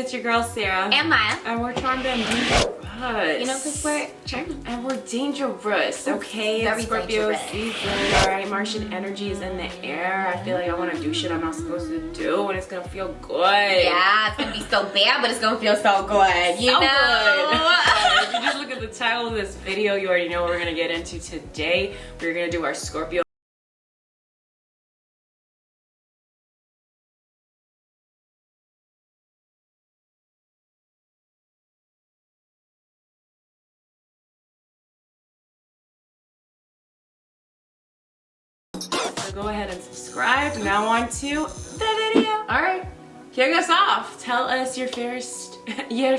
it's your girl Sarah. And Maya. And we're trying to be dangerous. You know, because we're charming. And we're dangerous, okay? Very It's Scorpio dangerous. season, alright? Martian energy is in the air. I feel like I want to do shit I'm not supposed to do, and it's gonna feel good. Yeah, it's gonna be so bad, but it's gonna feel so good. You So know? good. If you just look at the title of this video, you already know what we're gonna get into today. We're gonna do our Scorpio. So go ahead and subscribe. Now on to the video. All right, kick us off. Tell us your first Scorpio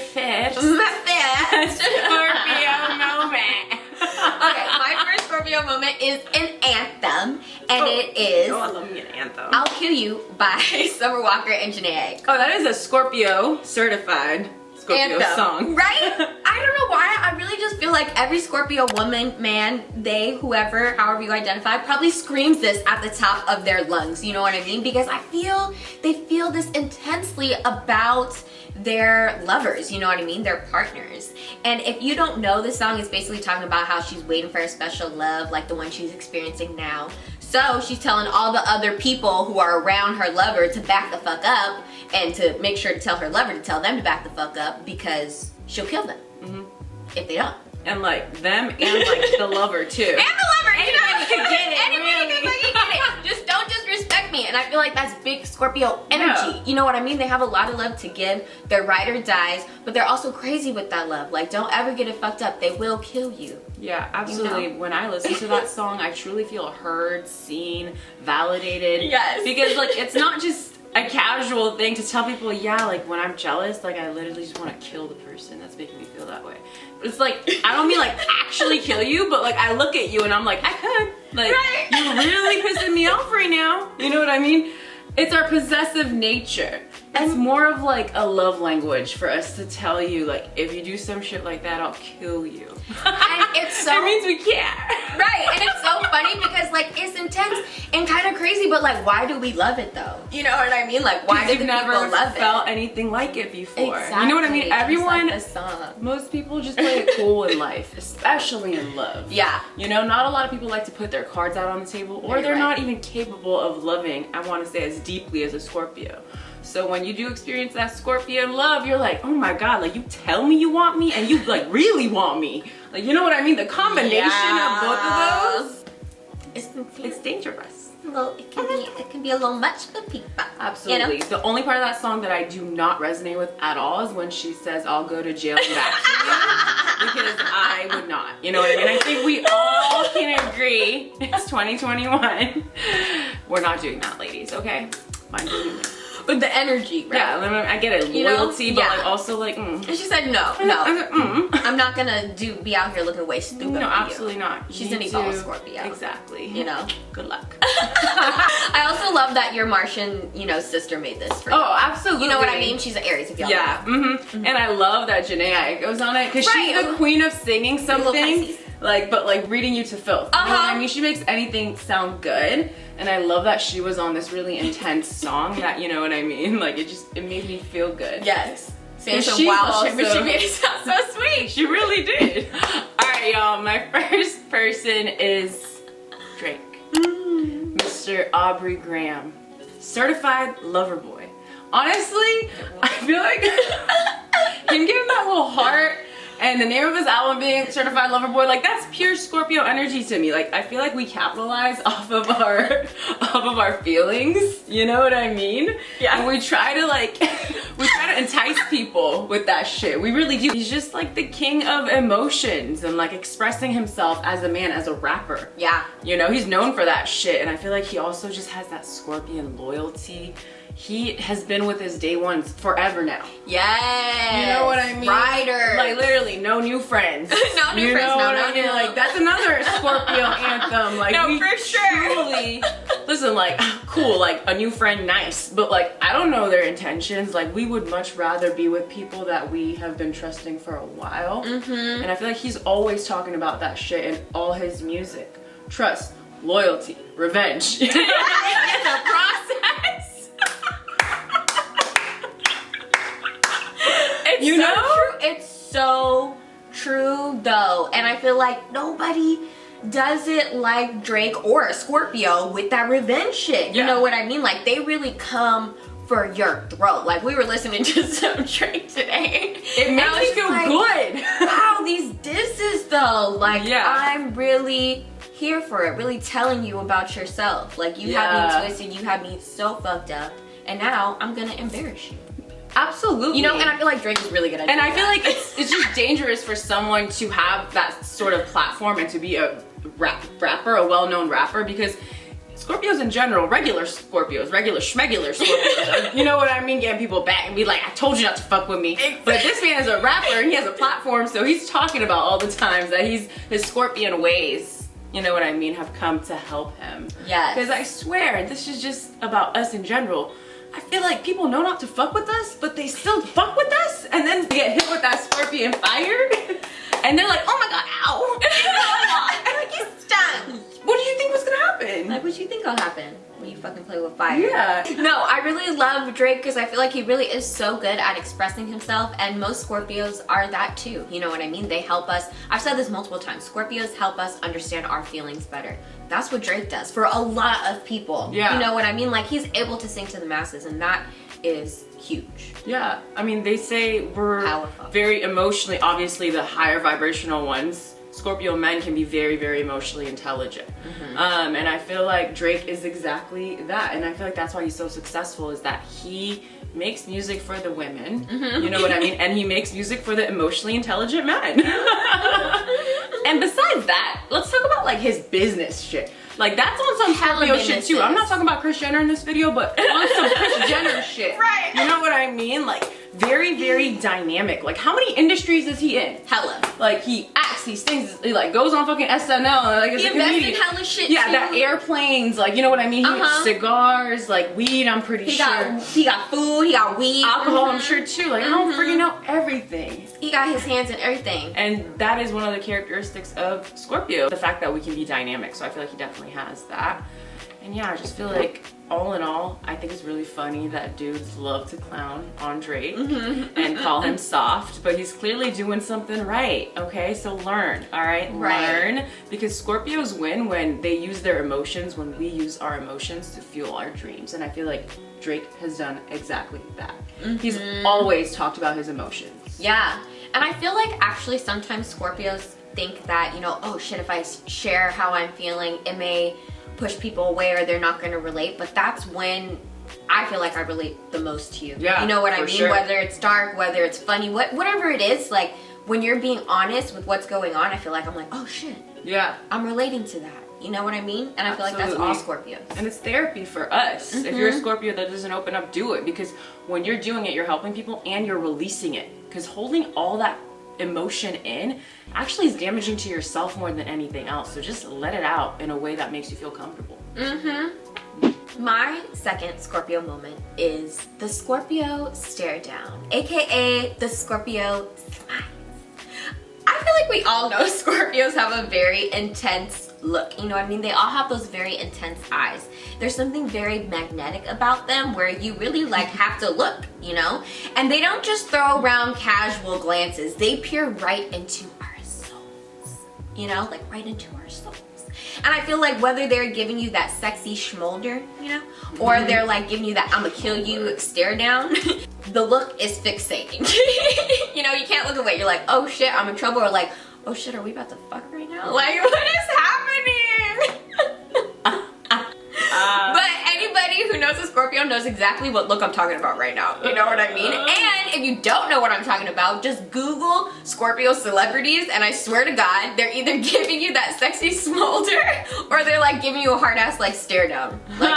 moment. Okay, my first Scorpio moment is an anthem, and it is Oh, I love me an anthem. I'll Kill You by Summer Walker and Janae. Oh, that is a Scorpio certified Scorpio Anthem, song. right? I don't know why. I really just feel like every Scorpio woman, man, they, whoever, however you identify, probably screams this at the top of their lungs. You know what I mean? Because I feel they feel this intensely about their lovers, you know what I mean? Their partners. And if you don't know, this song is basically talking about how she's waiting for a special love like the one she's experiencing now. So she's telling all the other people who are around her lover to back the fuck up, and to make sure to tell her lover to tell them to back the fuck up, because she'll kill them if they don't. And like them and like the lover too. And the lover, you know, Anybody could get it, anybody could fucking get it. Just don't disrespect me. And I feel like that's big Scorpio energy. Yeah. You know what I mean? They have a lot of love to give. They're ride or dies, but they're also crazy with that love. Like, don't ever get it fucked up. They will kill you. Yeah, absolutely. You know? When I listen to that song, I truly feel heard, seen, validated. Yes. Because like it's not just a casual thing to tell people, yeah, like when I'm jealous, like I literally just want to kill the person that's making me feel that way. But it's like, I don't mean like actually kill you, but like I look at you and I'm like, I could. Like, Right. you're really pissing me off right now. You know what I mean? It's our possessive nature. It's more of like a love language for us to tell you, like, if you do some shit like that, I'll kill you. And it's so... It means we care. Right, and it's so funny because like it's intense and kind of crazy, but like why do we love it though? You know what I mean? Like why do You've the never people love felt it? anything like it before. Exactly. You know what I mean? Just Everyone, like the song. most people just play it cool in life, especially in love. Yeah. You know, not a lot of people like to put their cards out on the table, or Very they're right. not even capable of loving, I want to say, as deeply as a Scorpio. So when you do experience that Scorpion love, you're like, oh my God, like you tell me you want me and you like really want me. Like, you know what I mean? The combination of both of those, it's dangerous. Well, it can be a little much for people. Absolutely. You know? The only part of that song that I do not resonate with at all is when she says, I'll go to jail and back to you. Because I would not. You know what I mean? I think we all can agree. It's 2021. We're not doing that, ladies, okay? Mind you. With the energy, right? Yeah, I get it, You know? loyalty, but Yeah. like also like, And she said no. I said, I'm not gonna be out here looking way stupid. No, for you. absolutely not. She's You an need evolved to- Scorpio. Exactly. You know? Good luck. I also love that your Martian, sister made this for you. Oh, absolutely. You know what I mean? She's an Aries, if y'all Yeah. know. And I love that Janae goes on it because Right. she's the queen of singing little something, Pisces. like, but like reading you to filth. You know what I Uh-huh. mean? She makes anything sound good, and I love that she was on this really intense song. That, you know what I mean? Like it made me feel good. Yes. Saying And some she's wild shit, but also- she made it sound so sweet. She really did. All right, y'all. My first person is Drake, Mr. Aubrey Graham, certified lover boy. Honestly, I feel like him giving that little heart and the name of his album being Certified Lover Boy, like that's pure Scorpio energy to me. Like I feel like we capitalize off of our feelings. You know what I mean? Yeah. And we try to entice people with that shit. We really do. He's just like the king of emotions and like expressing himself as a man, as a rapper. Yeah. You know, he's known for that shit, and I feel like he also just has that Scorpion loyalty. He has been with his day ones forever now. Yes. You know what I mean? Rider. Like literally, no new friends. No new You friends, know no, what no I mean? new. Like that's another Scorpio anthem. Like No, we for sure. truly listen. Like cool, like a new friend, nice. But like I don't know their intentions. Like we would much rather be with people that we have been trusting for a while. And I feel like he's always talking about that shit in all his music. Trust, loyalty, revenge. It's a process. so true though. And I feel like nobody does it like Drake or Scorpio with that revenge shit. You know what I mean? Like they really come for your throat. Like we were listening to some Drake today. It makes me feel like, good. Wow, these disses though. Like I'm really here for it. Really telling you about yourself. Like you have me twisted. You have me so fucked up. And now I'm gonna embarrass you. Absolutely. You know, and I feel like Drake is really good at And I that. feel like it's just dangerous for someone to have that sort of platform and to be a rapper, a well-known rapper, because Scorpios in general, regular Scorpios, regular schmegular Scorpios, you know what I mean, getting people back and be like, I told you not to fuck with me. But this man is a rapper and he has a platform, so he's talking about all the times that his Scorpion ways, you know what I mean, have come to help him. Yes. Because I swear, this is just about us in general. I feel like people know not to fuck with us, but they still fuck with us, and then they get hit with that scorpion fire, and they're like, oh my god, ow. Like, you stung. What do you think was gonna happen? Like, what do you think will happen when you fucking play with fire? Yeah. No, I really love Drake because I feel like he really is so good at expressing himself, and most Scorpios are that too. You know what I mean? They help us. I've said this multiple times. Scorpios help us understand our feelings better. That's what Drake does for a lot of people. Yeah. You know what I mean? Like, he's able to sing to the masses, and that is huge. Yeah. I mean, they say we're Powerful. very emotionally, obviously the higher vibrational ones. Scorpio men can be very, very emotionally intelligent. And I feel like Drake is exactly that. And I feel like that's why he's so successful, is that he makes music for the women, you know what I mean? And he makes music for the emotionally intelligent men. And besides that, let's talk about like his business shit. Like that's on some Scorpio shit too. I'm not talking about Kris Jenner in this video, but on some Kris Jenner shit. Right. You know what I mean? Like very, very dynamic. Like how many industries is he in? Hella. Like he acts, he sings, he like goes on fucking SNL and like is He a invests in comedian. hella shit Yeah, too. that airplanes, like you know what I mean? He cigars, like weed, I'm pretty He sure. got food, he got weed. Alcohol, I'm sure too. Like I don't freaking know everything. He got his hands in everything. And that is one of the characteristics of Scorpio, the fact that we can be dynamic. So I feel like he definitely has that. And yeah, I just feel like all in all, I think it's really funny that dudes love to clown on Drake and call him soft, but he's clearly doing something right, okay? So learn, all right? Learn, because Scorpios win when they use their emotions, when we use our emotions to fuel our dreams. And I feel like Drake has done exactly that. He's always talked about his emotions. Yeah, and I feel like actually sometimes Scorpios think that, you know, oh shit, if I share how I'm feeling, it may push people away or they're not going to relate. But that's when I feel like I relate the most to you. Yeah, you know what I mean? sure. Whether it's dark, whether it's funny, whatever it is, like when you're being honest with what's going on, I feel like I'm like, oh shit, Yeah. I'm relating to that. You know what I mean? And I feel like that's all Scorpios. And it's therapy for us. If you're a Scorpio that doesn't open up, do it. Because when you're doing it, you're helping people and you're releasing it. Because holding all that emotion in actually is damaging to yourself more than anything else. So just let it out in a way that makes you feel comfortable. My second Scorpio moment is the Scorpio stare down, aka the Scorpio smile. I feel like we all know Scorpios have a very intense look. You know what I mean? They all have those very intense eyes. There's something very magnetic about them where you really like have to look, you know? And they don't just throw around casual glances. They peer right into our souls, you know? Like right into our souls. And I feel like whether they're giving you that sexy schmolder, you know, or they're like giving you that I'ma kill you stare down, the look is fixating. You know, you can't look away. You're like, oh shit, I'm in trouble, or like, oh shit, are we about to fuck right now? Like, what is happening? But anybody who knows a Scorpio knows exactly what look I'm talking about right now. You know what I mean? And if you don't know what I'm talking about, just Google Scorpio celebrities, and I swear to God, they're either giving you that sexy smolder or they're like giving you a hard ass like stare down. Like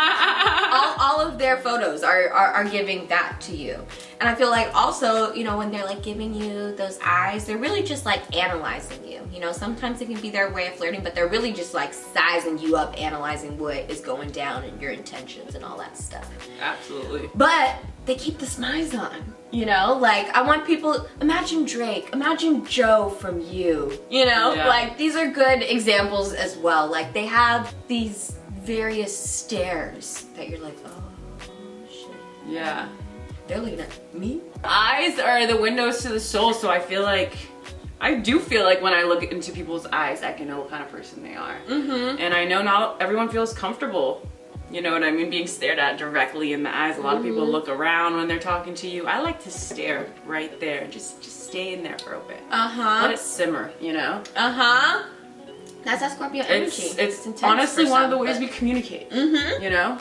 all of their photos are giving that to you. And I feel like also, you know, when they're like giving you those eyes, they're really just like analyzing you. You know, sometimes it can be their way of flirting, but they're really just like sizing you up, analyzing what is going down and your intentions and all that stuff. Absolutely. But they keep the smiles on, you know? Like, I want people, imagine Drake, imagine Joe from You, you know? Yeah. Like, these are good examples as well. Like, they have these various stares that you're like, oh, shit. Yeah. They're looking at me. Eyes are the windows to the soul, so I do feel like when I look into people's eyes, I can know what kind of person they are. And I know not everyone feels comfortable, you know what I mean, being stared at directly in the eyes. A lot of people look around when they're talking to you. I like to stare right there, just stay in there for a bit. Let it simmer, you know? That's that Scorpio energy. It's intense honestly for one of some, the ways but- we communicate, you know?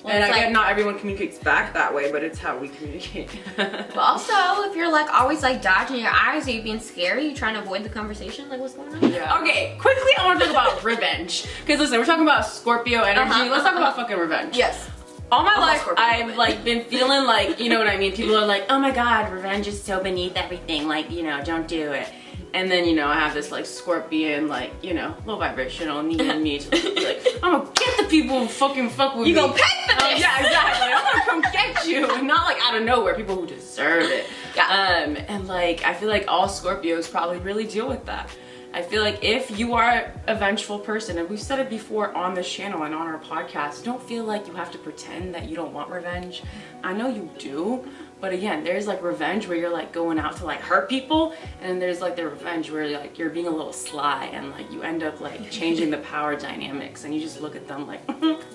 Well, and it's I get like- not everyone communicates back that way, but it's how we communicate. But also, if you're like always like dodging your eyes, are you being scary? You trying to avoid the conversation? Like, what's going on? Yeah. Okay, quickly I want to talk about revenge. Because listen, we're talking about Scorpio energy. Let's talk about fucking revenge. Yes. All my life, Scorpio I've woman. like been feeling like, you know what I mean? People are like, oh my god, revenge is so beneath everything. Like, you know, don't do it. And then, you know, I have this like scorpion, like, you know, low vibrational me and me to be like, I'm gonna get the people who fucking fuck with You me. gonna pay for this? Yeah, exactly. I'm gonna come get you. And not like out of nowhere, people who deserve it. Yeah. And like, I feel like all Scorpios probably really deal with that. I feel like if you are a vengeful person, and we've said it before on this channel and on our podcast, don't feel like you have to pretend that you don't want revenge. I know you do, but again, there's like revenge where you're like going out to like hurt people, and then there's like the revenge where like you're being a little sly and like you end up like changing the power dynamics, and you just look at them like,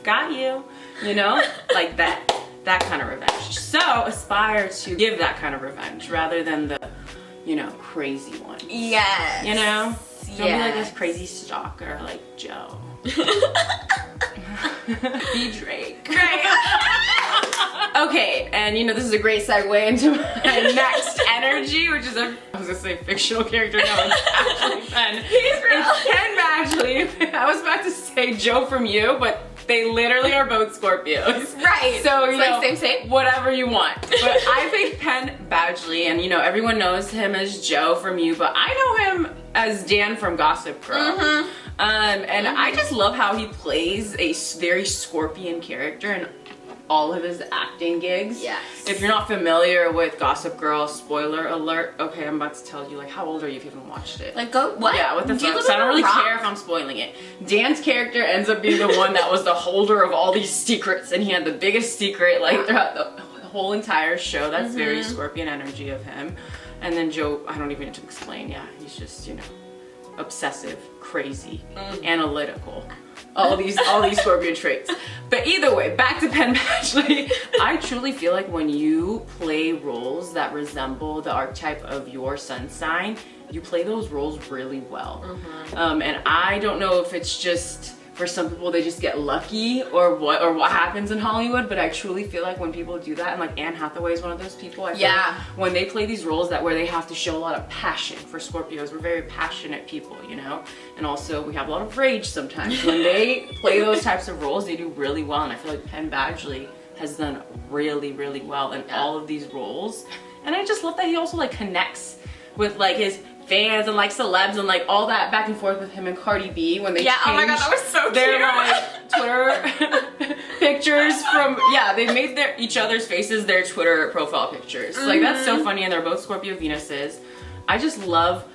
got you know, like that kind of revenge. So aspire to give that kind of revenge rather than the, you know, crazy one. Yes. You know? Don't be like this Yes. crazy stalker like Joe. Be Drake. Okay, and you know, this is a great segue into my next energy, which is I was gonna say fictional character, no, it's actually Penn. It's Penn Badgley. I was about to say Joe from You, but they literally are both Scorpios. Right. So, you It's know, like same. whatever you want. But I think Penn Badgley, and you know, everyone knows him as Joe from You, but I know him as Dan from Gossip Girl. And I just love how he plays a very Scorpion character in all of his acting gigs. Yes. If you're not familiar with Gossip Girl, spoiler alert. Okay, I'm about to tell you, like, how old are you if you haven't watched it? Like, go, what? Yeah, what the Do you fuck? live So I don't under a really rock? care if I'm spoiling it. Dan's character ends up being the one that was the holder of all these secrets, and he had the biggest secret like throughout the whole entire show. That's very Scorpion energy of him. And then Joe, I don't even need to explain. Yeah, he's just, you know, obsessive, crazy, analytical. All these Scorpio traits. But either way, back to Penn Badgley. I truly feel like when you play roles that resemble the archetype of your sun sign, you play those roles really well. And I don't know if it's just for some people they just get lucky or what happens in Hollywood, but I truly feel like when people do that, and like Anne Hathaway is one of those people, I feel like when they play these roles that where they have to show a lot of passion. For Scorpios, we're very passionate people, you know, and also we have a lot of rage sometimes. When they play those types of roles, they do really well, and I feel like Penn Badgley has done really, really well in all of these roles. And I just love that he also like connects with like his fans and like celebs and like all that back and forth with him and Cardi B when they changed oh my god, that was so their cute. like Twitter pictures from they made each other's faces their Twitter profile pictures. Like that's so funny, and they're both Scorpio Venuses. I just love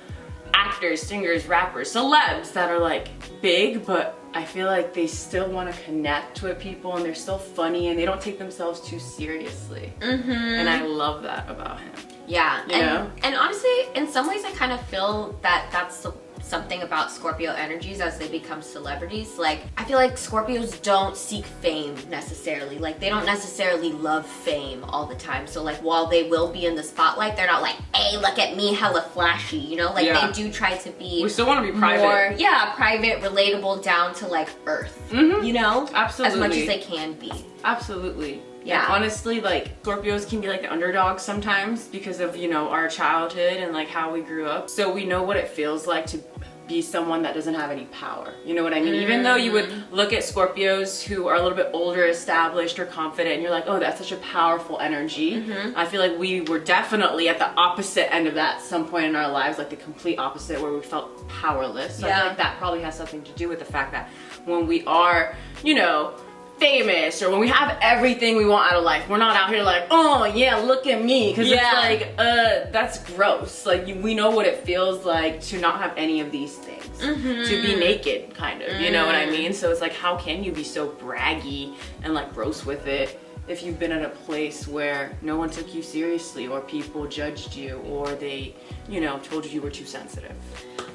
actors, singers, rappers, celebs that are like big, but I feel like they still want to connect with people, and they're still funny, and they don't take themselves too seriously. And I love that about him. Yeah, You know? and honestly, in some ways I kind of feel that that's something about Scorpio energies as they become celebrities. Like, I feel like Scorpios don't seek fame necessarily. Like, they don't necessarily love fame all the time. So like, while they will be in the spotlight, they're not like, hey, look at me, hella flashy, you know? Like, they do try to be We still want to be private. more, private, relatable, down to like earth, you know? Absolutely. As much as they can be. Absolutely. Yeah. And honestly, like, Scorpios can be like the underdogs sometimes because of, you know, our childhood and like how we grew up. So we know what it feels like to be someone that doesn't have any power. You know what I mean? Even though you would look at Scorpios who are a little bit older, established, or confident, and you're like, oh, that's such a powerful energy. I feel like we were definitely at the opposite end of that at some point in our lives, like the complete opposite, where we felt powerless. So I feel like that probably has something to do with the fact that when we are, you know, famous or when we have everything we want out of life, we're not out here like, oh yeah, look at me, because it's like, that's gross. Like we know what it feels like to not have any of these things, to be naked, kind of, you know what I mean? So it's like, how can you be so braggy and like gross with it if you've been in a place where no one took you seriously, or people judged you, or they, you know, told you were too sensitive?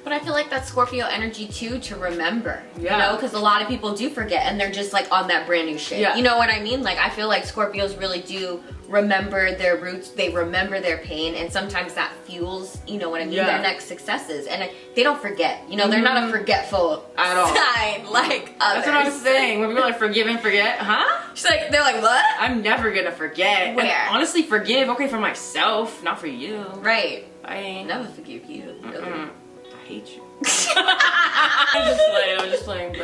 But I feel like that's Scorpio energy too, to remember, Yeah. you know, because a lot of people do forget and they're just like on that brand new shit. Yeah. You know what I mean? Like, I feel like Scorpios really do remember their roots, they remember their pain, and sometimes that fuels, you know what I mean, their next successes. And they don't forget, you know, they're not a forgetful at all sign like others. That's what I'm saying. When people are like, forgive and forget, huh? She's like, they're like, what? I'm never gonna forget. Where? And honestly, forgive, okay, for myself, not for you. Right. I Never forgive you. Really. I hate you. I'm just playing,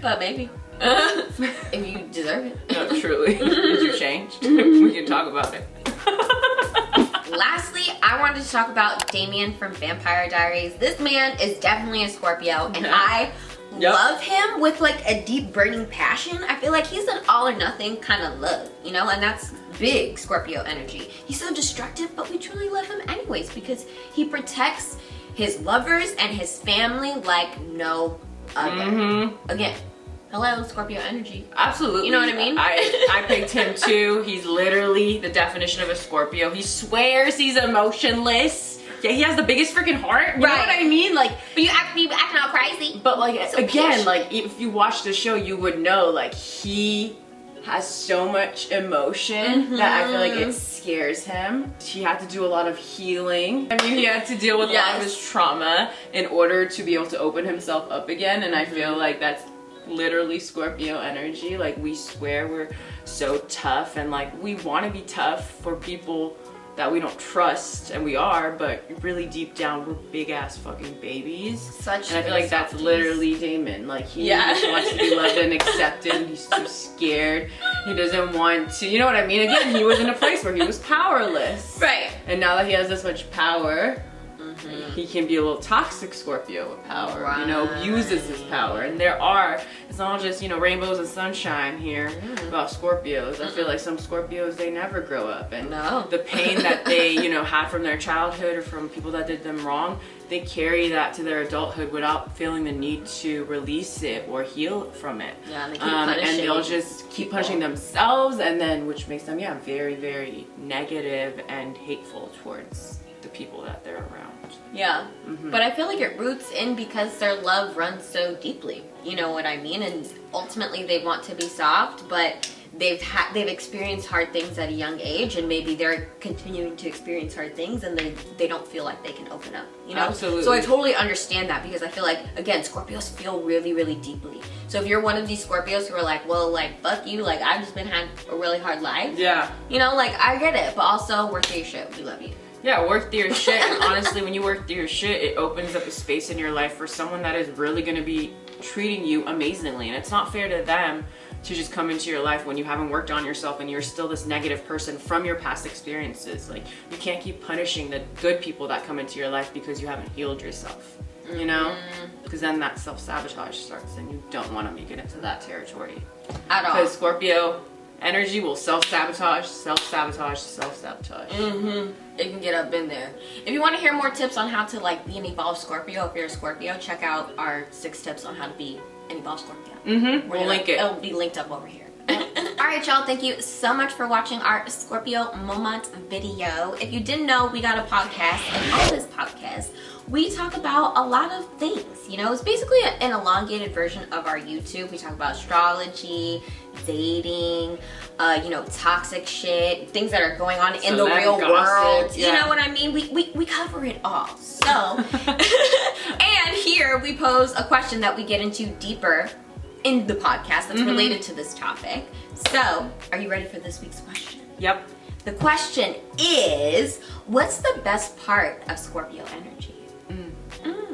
But maybe. If you deserve it. no, truly. Because you changed. We can talk about it. Lastly, I wanted to talk about Damien from Vampire Diaries. This man is definitely a Scorpio, and I love him with like a deep burning passion. I feel like he's an all or nothing kind of love, you know, and that's big Scorpio energy. He's so destructive, but we truly love him anyways because he protects his lovers and his family like no other. Again, hello, Scorpio energy. Absolutely. You know what I mean? I picked him too. He's literally the definition of a Scorpio. He swears he's emotionless. Yeah, he has the biggest freaking heart. You know what I mean? Like, but you acting all crazy. but like, So again, passionate. like if you watch the show, you would know like he has so much emotion that I feel like it scares him. He had to do a lot of healing. I mean, he had to deal with a lot of his trauma in order to be able to open himself up again, and I feel like that's literally Scorpio energy. Like, we swear we're so tough, and like we want to be tough for people that we don't trust, and we are, but really deep down we're big ass fucking babies. And I feel like that's literally Damon. Like, he just wants to be loved and accepted, and he's too scared. He doesn't want to, you know what I mean? Again, he was in a place where he was powerless. Right. And now that he has this much power, he can be a little toxic Scorpio with power, you know, abuses his power. And it's not just, you know, rainbows and sunshine here about Scorpios. I feel like some Scorpios, they never grow up. And the pain that they, you know, had from their childhood or from people that did them wrong, they carry that to their adulthood without feeling the need to release it or heal from it. Yeah, and they keep punishing and they'll just keep punishing themselves, and then, which makes them, very, very negative and hateful towards the people that they're around. Yeah, but I feel like it roots in because their love runs so deeply. You know what I mean? And ultimately, they want to be soft, but they've experienced hard things at a young age, and maybe they're continuing to experience hard things, and they don't feel like they can open up. You know? Absolutely. So I totally understand that, because I feel like, again, Scorpios feel really, really deeply. So if you're one of these Scorpios who are like, well, like, fuck you, like, I've just had a really hard life. Yeah. You know, like, I get it, but also work through your shit. We love you. Yeah, work through your shit. And honestly, when you work through your shit, it opens up a space in your life for someone that is really going to be treating you amazingly. And it's not fair to them to just come into your life when you haven't worked on yourself and you're still this negative person from your past experiences. Like, you can't keep punishing the good people that come into your life because you haven't healed yourself, you know? Because then that self-sabotage starts, and you don't want to make it into that territory. At all. Because Scorpio energy will self-sabotage, self-sabotage, self-sabotage. It can get up in there. If you want to hear more tips on how to like be an evolved Scorpio, if you're a Scorpio, check out our 6 tips on how to be an evolved Scorpio. We'll link it. It'll be linked up over here. Alright, y'all, thank you so much for watching our Scorpio moment video. If you didn't know, we got a podcast, and on this podcast, we talk about a lot of things. You know, it's basically an elongated version of our YouTube. We talk about astrology, dating, you know, toxic shit, things that are going on in the real world. You know what I mean? We cover it all. So, and here we pose a question that we get into deeper in the podcast that's related to this topic. So, are you ready for this week's question? Yep. The question is, what's the best part of Scorpio energy?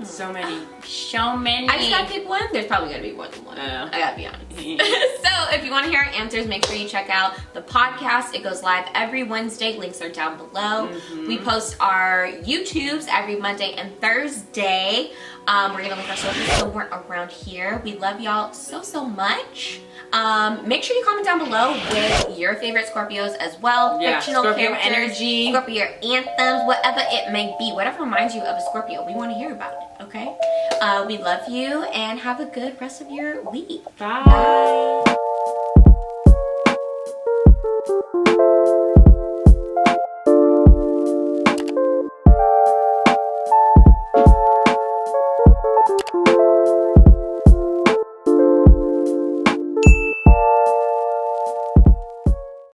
So many. So many. I just got to pick one. There's probably going to be more than one. I got to be honest. So if you want to hear our answers, make sure you check out the podcast. It goes live every Wednesday. Links are down below. We post our YouTubes every Monday and Thursday. We're going to link our socials somewhere around here. We love y'all so much. Make sure you comment down below with your favorite Scorpios as well. Yeah, Fictional Scorpio characters, energy. Scorpio anthems, whatever it may be. Whatever reminds you of a Scorpio. We want to hear about it, okay? We love you and have a good rest of your week. Bye.